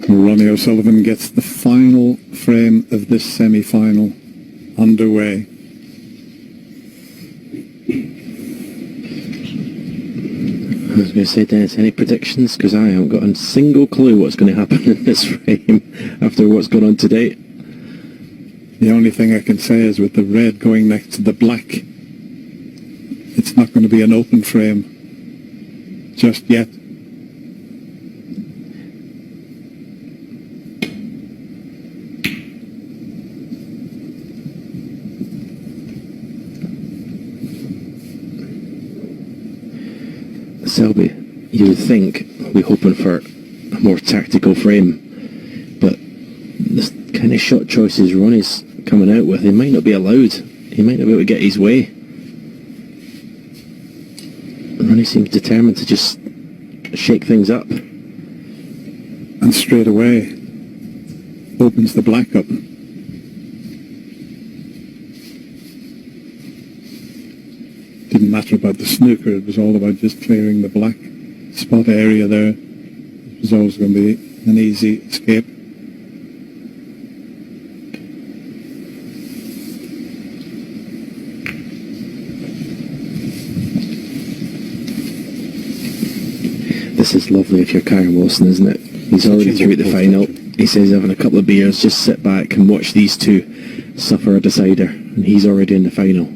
Ronnie O'Sullivan gets the final frame of this semi-final underway. I was going to say, Dennis, any predictions? Because I haven't got a single clue what's going to happen in this frame after what's gone on today. The only thing I can say is with the red going next to the black, it's not going to be an open frame just yet. Selby, you would think we're hoping for a more tactical frame, but this kind of shot choices Ronnie's coming out with, he might not be allowed. He might not be able to get his way. Ronnie seems determined to just shake things up. And straight away opens the black up. Didn't matter about the snooker, it was all about just clearing the black spot area there. It was always going to be an easy escape. This is lovely if you're Karen Wilson, isn't it? He's already through the final. He says having a couple of beers, just sit back and watch these two suffer a decider, and he's already in the final.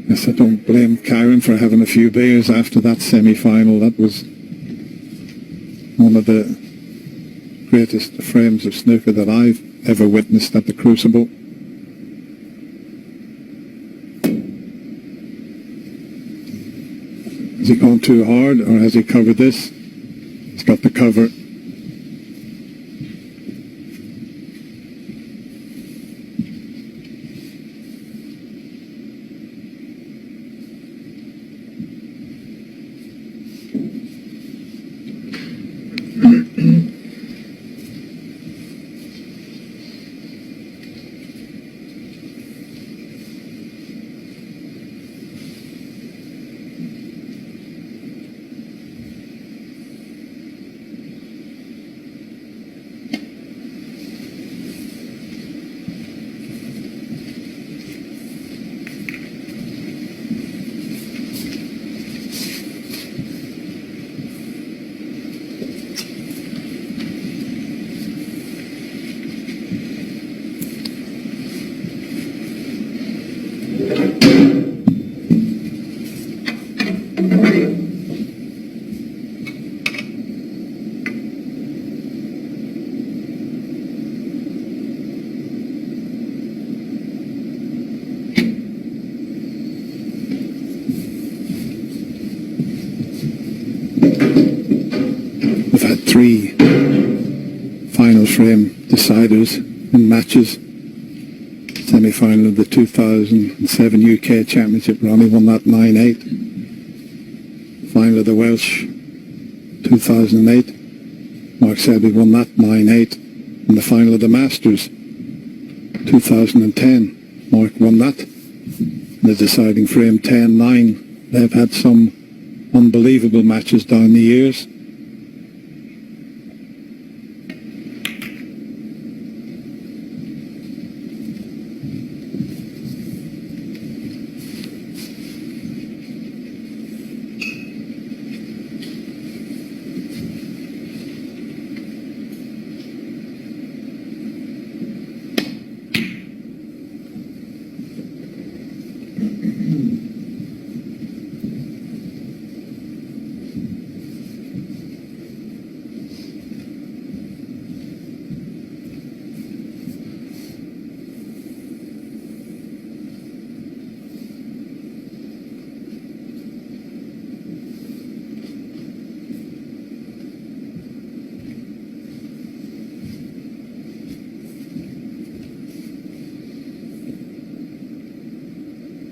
Yes, I don't blame Karen for having a few beers after that semi-final. That was one of the greatest frames of snooker that I've ever witnessed at the Crucible. Has he gone too hard, or has he covered this? He's got the cover. We've had 3 final frame deciders in matches. Semi-final of the 2007 UK Championship, Ronnie won that 9-8. Final of the Welsh 2008, Mark Selby won that 9-8. And the final of the Masters 2010, Mark won that. The deciding frame 10-9. They've had some unbelievable matches down the years.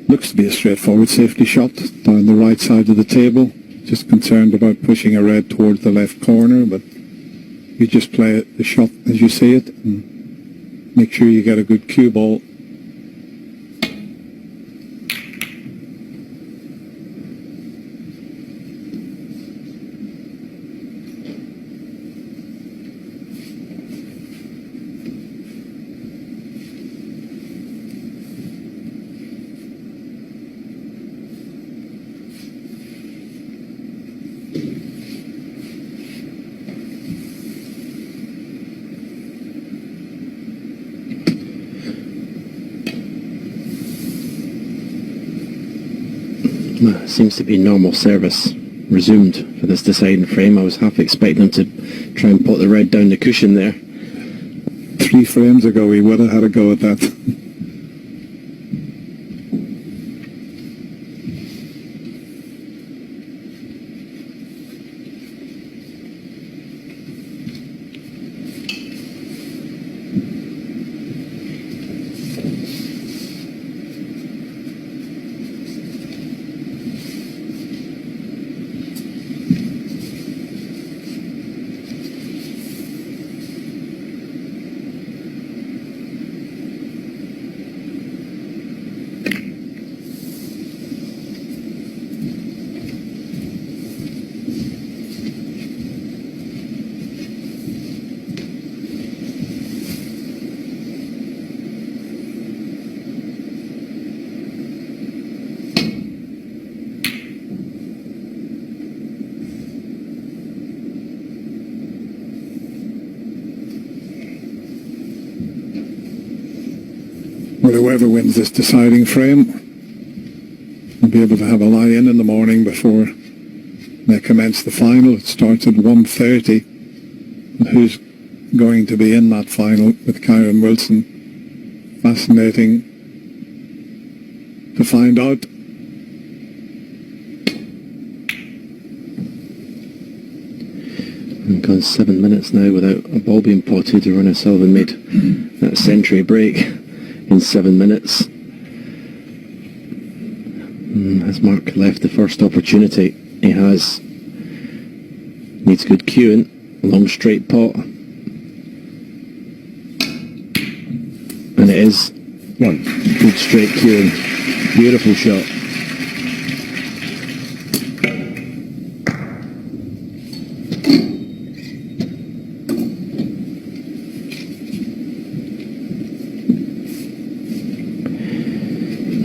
Looks to be a straightforward safety shot down the right side of the table. Just concerned about pushing a red towards the left corner, but you just play the shot as you see it and make sure you get a good cue ball. Seems to be normal service resumed for this deciding frame. I was half expecting him to try and put the red down the cushion there. 3 frames ago he would have had a go at that. Well, whoever wins this deciding frame will be able to have a lie-in in the morning before they commence the final. It starts at 1:30. And who's going to be in that final with Kyron Wilson? Fascinating to find out. We've gone 7 minutes now without a ball being potted. Ronnie Sullivan made that century break in 7 minutes. Has Mark left the first opportunity? He has. Needs good cueing. Long straight pot. And it is. One. Good straight cueing. Beautiful shot.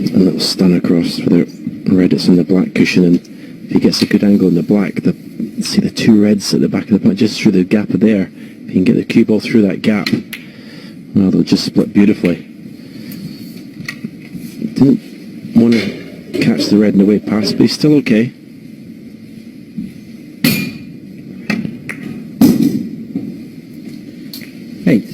A little stun across for the red. It's on the black cushion, and if he gets a good angle in the black, see the 2 reds at the back of the pot, just through the gap there. If he can get the cue ball through that gap, well, they'll just split beautifully. Didn't want to catch the red in the way past, but he's still okay. Eight.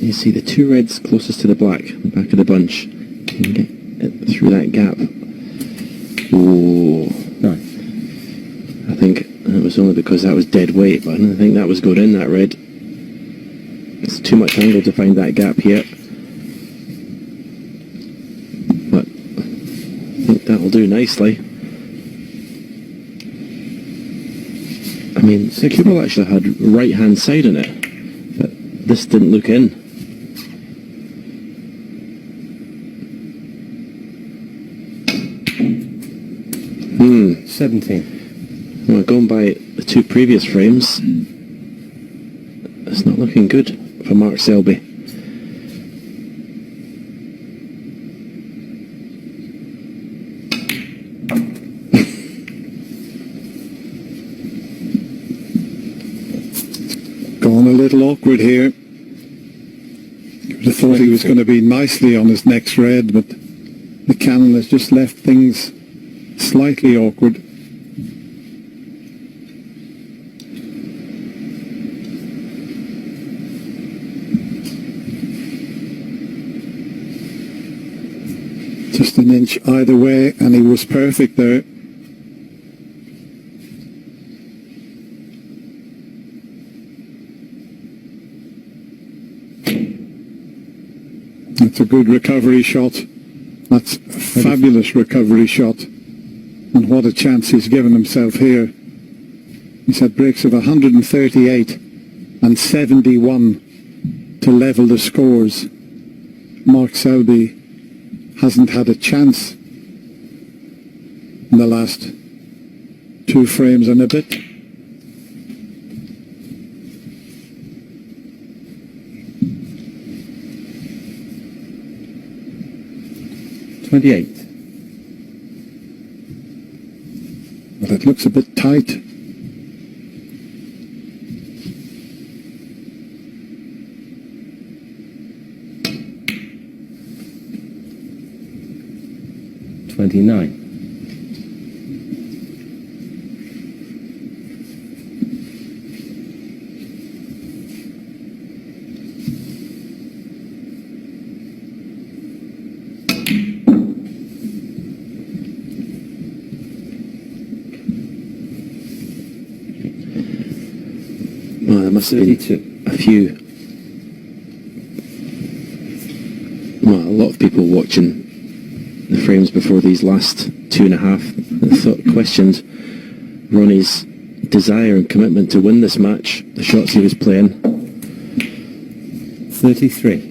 You see the 2 reds closest to the black, the back of the bunch. Can get it through that gap. Oh, Nine. I think it was only because that was dead weight, but I don't think that was going in, that red. It's too much angle to find that gap here. But I think that'll do nicely. I mean, the cue ball actually had right hand side in it, but this didn't look in. 17. Well, going by the 2 previous frames, it's not looking good for Mark Selby. Gone a little awkward here. I thought he was going to be nicely on his next red, but the cannon has just left things slightly awkward. Just an inch either way, and he was perfect there. That's a good recovery shot. That's a fabulous recovery shot. And what a chance he's given himself here. He's had breaks of 138 and 71 to level the scores. Mark Selby hasn't had a chance in the last 2 frames and a bit. $28. Well, it looks a bit tight. 29. Well, there must have been 32. a few, well, a lot of people watching the frames before these last 2.5 that thought questioned Ronnie's desire and commitment to win this match, the shots he was playing. 33.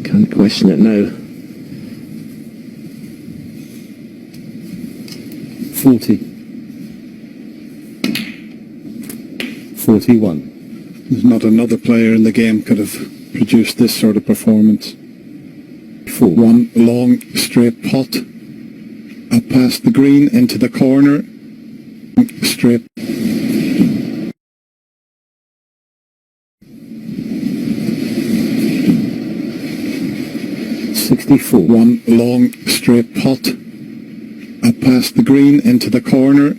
Can't question it now. 40. 41. There's not another player in the game could have produced this sort of performance. 4. One long straight pot up past the green into the corner, straight. One long straight pot up past the green into the corner.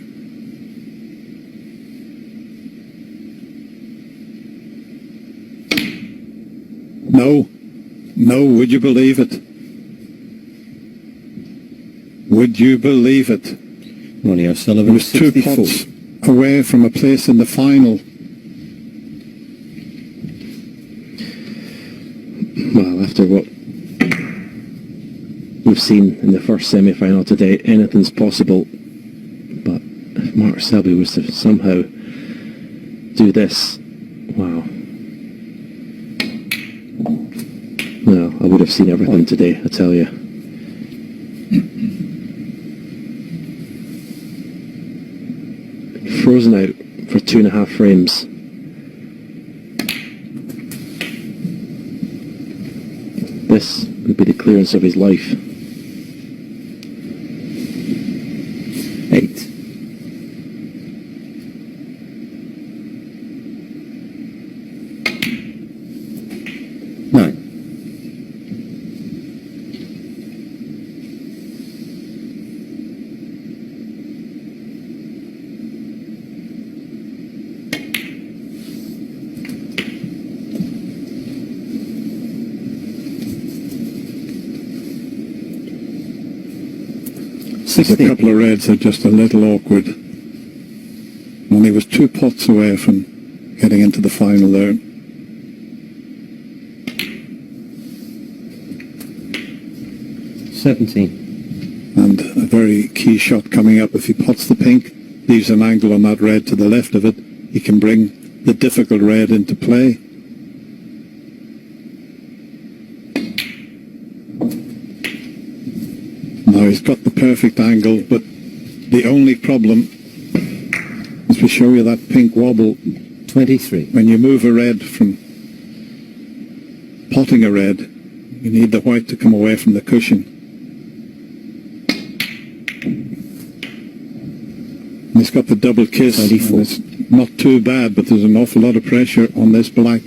No, would you believe it? Would you believe it? Ronnie It O'Sullivan, was 2 64. pots away from a place in the final. Well, after what we've seen in the first semi-final today, anything's possible. But if Mark Selby was to somehow do this, wow. Well, I would have seen everything today, I tell you. Frozen out for 2.5 frames. This would be the clearance of his life. 8. 9. 16. A couple of reds are just a little awkward. And he was 2 pots away from getting into the final there. And A very key shot coming up. If he pots the pink, leaves an angle on that red to the left of it, he can bring the difficult red into play. Now he's got the perfect angle, but the only problem is to show you that pink wobble. 23. When you move a red from potting a red, you need the white to come away from the cushion. And he's got the double kiss. 24. And it's not too bad, but there's an awful lot of pressure on this black.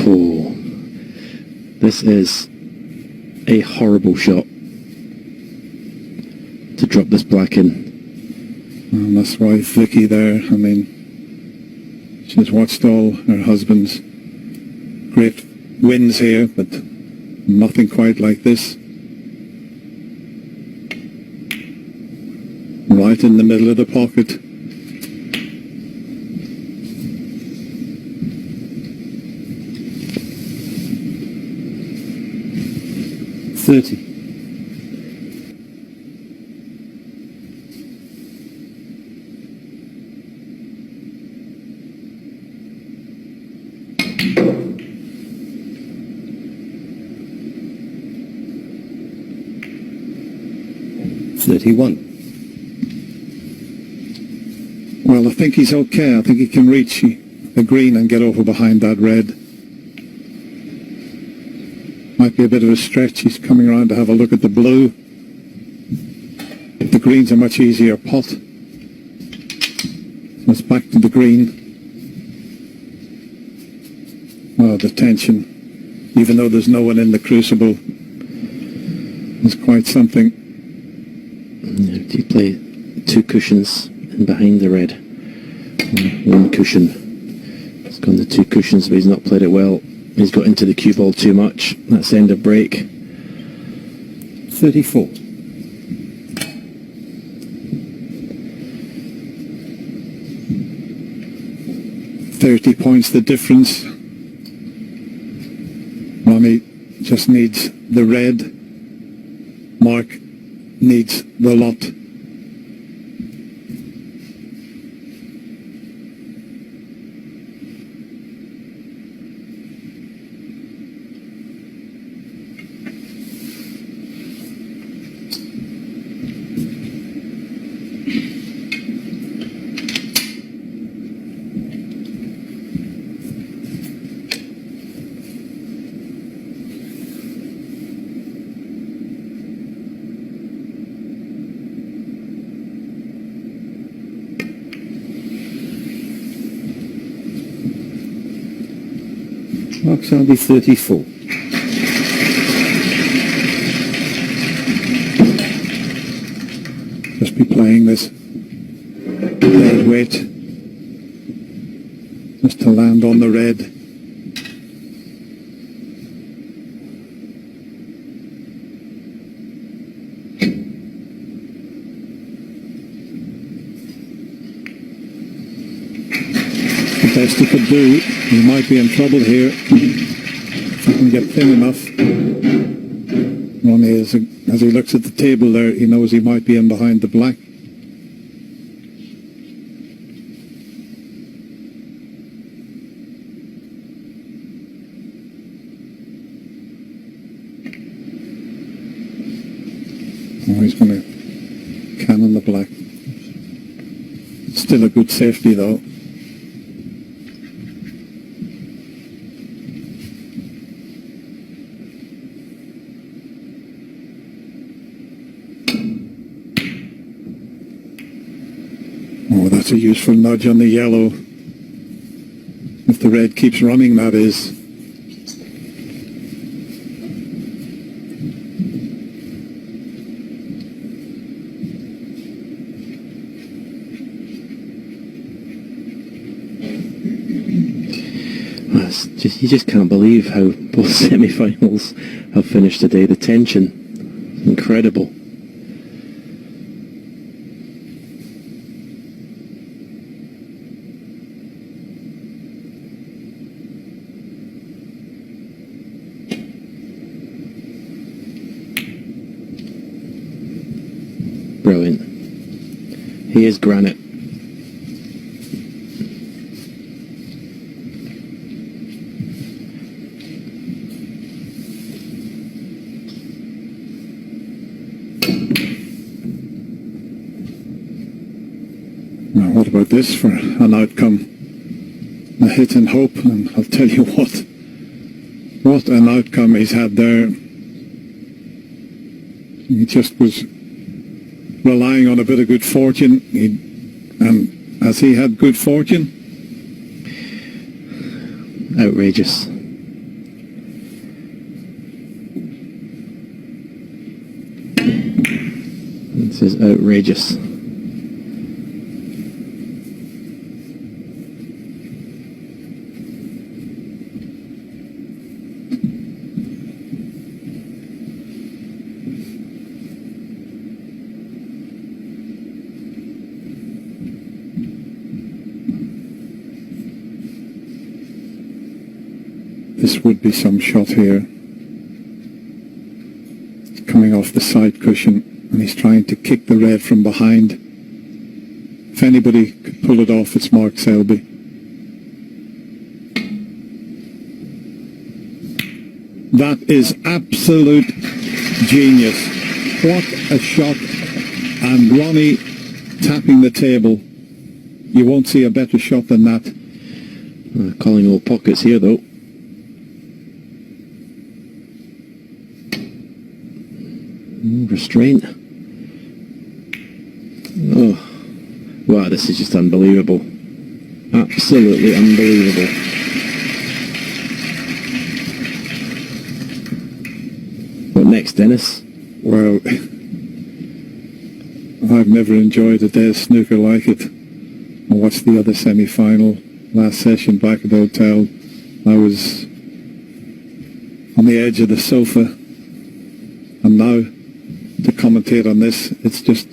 Oh, this is a horrible shot to drop this black in. And that's why Vicky there, I mean, she's watched all her husband's great wins here, but nothing quite like this. Right in the middle of the pocket. $30. 31. Well, I think he's okay. I think he can reach the green and get over behind that red. Might be a bit of a stretch. He's coming around to have a look at the blue. The green's a much easier pot. So it's back to the green. the tension, even though there's no one in the crucible, is quite something. Do you play 2 cushions in behind the red? 1 cushion. He's gone to 2 cushions, but he's not played it well. He's got into the cue ball too much. That's end of break. 34. £30 the difference. Ronnie just needs the red. Mark needs the lot. Mark Selby, 34. Just be playing this red weight just to land on the red. The best he could do. He might be in trouble here if he can get thin enough. Ronnie, as he looks at the table there, he knows he might be in behind the black. Oh, he's going to cannon the black. Still a good safety though. Oh, that's a useful nudge on the yellow. If the red keeps running, that is. You just can't believe how both semi-finals have finished today. The tension, incredible. Brilliant. He is granite. Now, what about this for an outcome? A hit and hope, and I'll tell you what an outcome he's had there. He just was relying on a bit of good fortune, and has he had good fortune? Outrageous. This is outrageous. This would be some shot here. Coming off the side cushion, and he's trying to kick the red from behind. If anybody could pull it off, it's Mark Selby. That is absolute genius. What a shot. And Ronnie tapping the table. You won't see a better shot than that. Calling all pockets here though. Restraint. Oh, wow, this is just unbelievable. Absolutely unbelievable. next, Dennis? Well, I've never enjoyed a day's snooker like it. I watched the other semi-final last session back at the hotel. I was on the edge of the sofa, and now to commentate on this, it's just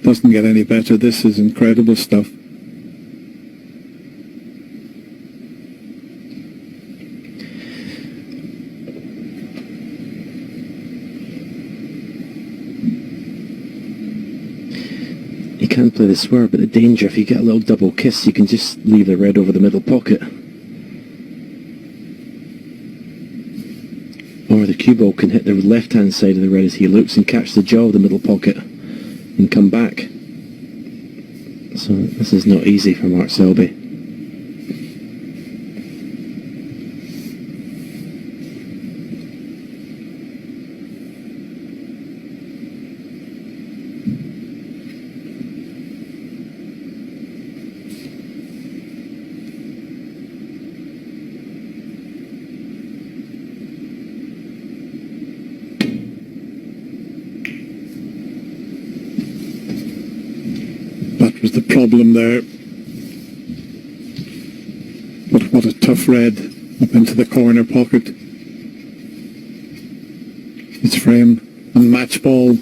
doesn't get any better. This is incredible stuff. You can play the swerve, but the danger, if you get a little double kiss, you can just leave the red over the middle pocket. Or the cue ball can hit the left-hand side of the red as he looks and catch the jaw of the middle pocket and come back. So this is not easy for Mark Selby. That was the problem there. But what a tough red up into the corner pocket. It's frame and match ball.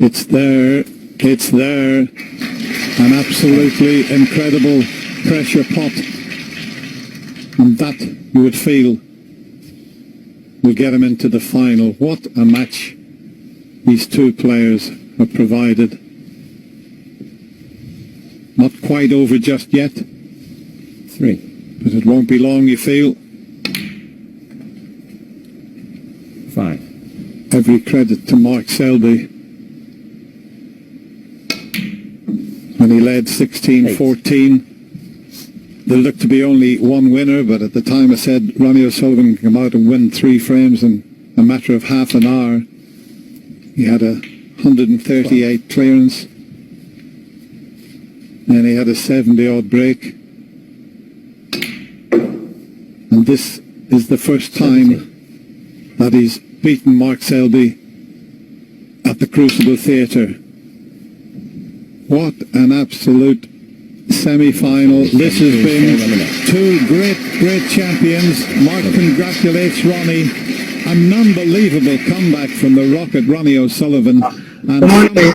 It's there. It's there. An absolutely incredible pressure pot. And that, you would feel, will get him into the final. What a match these two players have provided. Not quite over just yet. 3. But it won't be long, you feel. 5. Every credit to Mark Selby. When he led 16-14. There looked to be only one winner, but at the time I said Ronnie O'Sullivan can come out and win 3 frames in a matter of half an hour. He had a 138 clearance, and he had a 70-odd break. And this is the first time that he's beaten Mark Selby at the Crucible Theatre. What an absolute semi-final. This has been 2 great champions. Mark congratulates Ronnie. An unbelievable comeback from the Rocket Ronnie O'Sullivan. And